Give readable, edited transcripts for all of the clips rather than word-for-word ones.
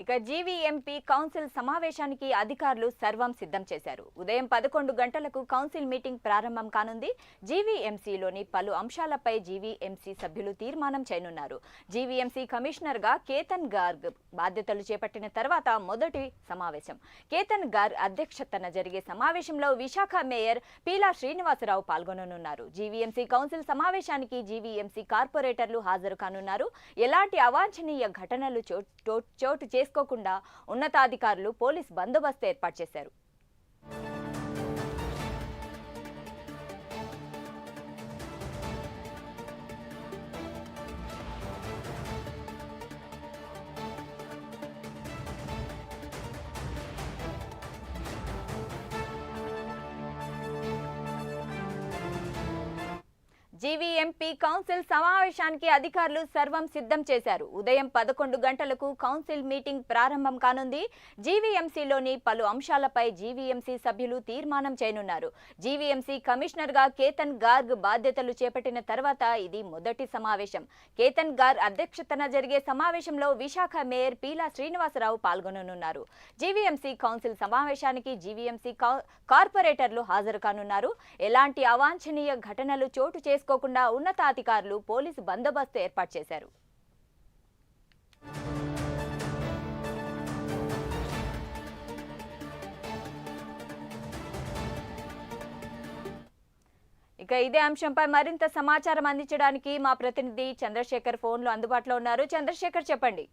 ఇక జీవీఎంపీ కౌన్సిల్ సమావేశానికి అధికారులు సర్వం సిద్ధం చేశారు. ఉదయం 11 గంటలకు కౌన్సిల్ మీటింగ్ ప్రారంభం కానుంది. జీవీఎంసీలోని పలు అంశాలపై జీవీఎంసీ సభ్యులు తీర్మానం చేయనున్నారు. జీవీఎంసీ కమిషనర్ గా కేతన్ గార్గ్ బాధ్యతలు చేపట్టిన తర్వాత మొదటి సమావేశం. కేతన్ గార్గ్ అధ్యక్షతన జరిగే సమావేశంలో విశాఖ మేయర్ పీలా శ్రీనివాసరావు పాల్గొననున్నారు. జీవీఎంసీ కౌన్సిల్ సమావేశానికి జీవీఎంసీ కార్పొరేటర్లు హాజరు కానున్నారు. ఎలాంటి అవాంఛనీయ ఘటనలు చోటు చేసుకోకుండా ఉన్నతాధికారులు పోలీస్ బందోబస్తు ఏర్పాటు చేశారు. జీవీఎంపీ కౌన్సిల్ సమావేశానికి అధికారులు సర్వం సిద్ధం చేశారు. ఉదయం 11 గంటలకు కౌన్సిల్ మీటింగ్ ప్రారంభం కానుంది. జీవీఎంసీలోని పలు అంశాలపై జీవీఎంసీ సభ్యులు తీర్మానం చేయనున్నారు. జీవీఎంసీ కమిషనర్ గా కేతన్ గార్గ్ బాధ్యతలు చేపట్టిన తర్వాత ఇది మొదటి సమావేశం. కేతన్ గార్గ్ అధ్యక్షతన జరిగే సమావేశంలో విశాఖ మేయర్ పీలా శ్రీనివాసరావు పాల్గొననున్నారు. జీవీఎంసీ కౌన్సిల్ సమావేశానికి జీవీఎంసీ కార్పొరేటర్లు హాజరు కానున్నారు. ఎలాంటి అవాంఛనీయ ఘటనలు చోటు చేసుకోకుండా ఉన్నతాధికారులు పోలీసు బందోబస్తు ఏర్పాటు చేశారు. ఇక ఇదే అంశంపై మరింత సమాచారం అందించడానికి మా ప్రతినిధి చంద్రశేఖర్ ఫోన్లో అందుబాటులో ఉన్నారు. చంద్రశేఖర్, చెప్పండి.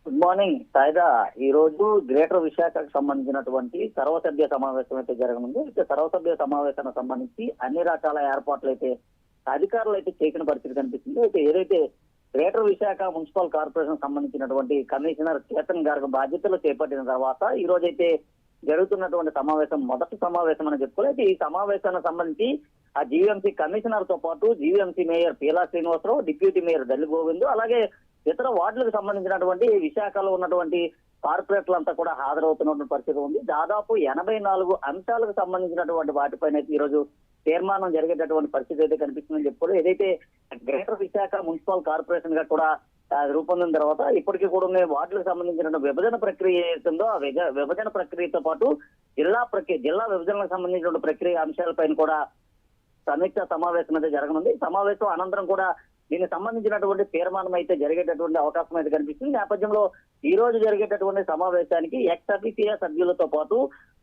Good morning Saida. ఈ రోజు గ్రేటర్ విశాఖకు సంబంధించినటువంటి సర్వసభ్య సమావేశం అయితే జరగనుంది. అయితే సర్వసభ్య సమావేశానికి సంబంధించి అన్ని రకాల ఏర్పాట్లు అయితే అధికారులు అయితే చేయని పరిస్థితి కనిపిస్తుంది. అయితే ఏదైతే గ్రేటర్ విశాఖ మున్సిపల్ కార్పొరేషన్ సంబంధించినటువంటి కమిషనర్ కేతన్ గార్గ్ బాధ్యతలు చేపట్టిన తర్వాత ఈ రోజు అయితే జరుగుతున్నటువంటి సమావేశం మొదటి సమావేశం అని చెప్పుకోవాలి. అయితే ఈ సమావేశానికి సంబంధించి ఆ జీవీఎంసీ కమిషనర్ తో పాటు GVMC mayor Peela Srinivasarao, deputy mayor Dalli Govind, అలాగే ఇతర వార్డులకు సంబంధించినటువంటి విశాఖలో ఉన్నటువంటి కార్పొరేటర్లంతా కూడా హాజరవుతున్నటువంటి పరిస్థితి ఉంది. దాదాపు 84 అంశాలకు సంబంధించినటువంటి వాటిపైన ఈ రోజు తీర్మానం జరిగేటటువంటి పరిస్థితి అయితే కనిపిస్తుందని చెప్పుకోవాలి. ఏదైతే గ్రేటర్ విశాఖ మున్సిపల్ కార్పొరేషన్ గా కూడా రూపొందిన తర్వాత ఇప్పటికీ కూడా వార్డులకు సంబంధించిన విభజన ప్రక్రియ ఏతుందో ఆ విభజన ప్రక్రియతో పాటు జిల్లా విభజనకు సంబంధించిన ప్రక్రియ అంశాలపైన కూడా సమీక్ష సమావేశం అయితే జరగనుంది. సమావేశం అనంతరం కూడా దీనికి సంబంధించినటువంటి తీర్మానం అయితే జరిగేటటువంటి అవకాశం అయితే కనిపిస్తుంది. నేపథ్యంలో ఈ రోజు జరిగేటటువంటి సమావేశానికి ఎక్స్ అఫీషియల్ సభ్యులతో పాటు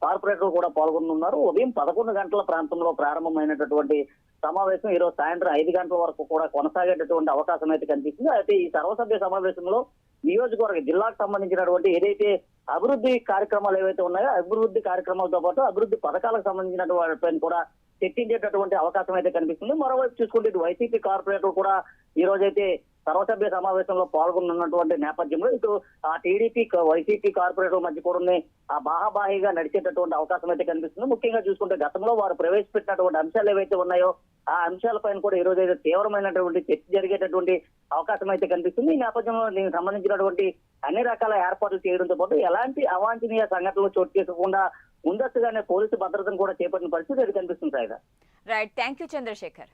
కార్పొరేటర్లు కూడా పాల్గొనున్నారు. ఉదయం 11 గంటల ప్రాంతంలో ప్రారంభమైనటువంటి సమావేశం ఈ రోజు సాయంత్రం 5 గంటల వరకు కూడా కొనసాగేటటువంటి అవకాశం అయితే కనిపిస్తుంది. అయితే ఈ సర్వసభ్య సమావేశంలో నియోజకవర్గ జిల్లాకు సంబంధించినటువంటి ఏదైతే అభివృద్ధి కార్యక్రమాలు ఏవైతే ఉన్నాయో అభివృద్ధి కార్యక్రమాలతో పాటు అభివృద్ధి పథకాలకు సంబంధించినటువంటి వాటిపైన కూడా చర్చించేటటువంటి అవకాశం అయితే కనిపిస్తుంది. మరోవైపు చూసుకుంటే ఇటు వైసీపీ కార్పొరేటర్ కూడా ఈ రోజైతే సర్వసభ్య సమావేశంలో పాల్గొన్నటువంటి నేపథ్యంలో ఇటు ఆ టీడీపీ వైసీపీ కార్పొరేటర్ మధ్య కూడా ఆ బాహాబాహిగా నడిచేటటువంటి అవకాశం అయితే కనిపిస్తుంది. ముఖ్యంగా చూసుకుంటే గతంలో వారు ప్రవేశపెట్టినటువంటి అంశాలు ఏవైతే ఉన్నాయో ఆ అంశాలపైన కూడా ఈ రోజు అయితే తీవ్రమైనటువంటి చర్చ జరిగేటటువంటి అవకాశం అయితే కనిపిస్తుంది. ఈ నేపథ్యంలో దీనికి సంబంధించినటువంటి అన్ని రకాల ఏర్పాట్లు చేయడంతో పాటు ఎలాంటి అవాంఛనీయ సంఘటనలు చోటు చేసుకోకుండా ముందస్తుగానే పోలీసు భద్రతను కూడా చేపట్టిన పరిస్థితి అయితే కనిపిస్తుంది. Right, thank you Chandrasekhar.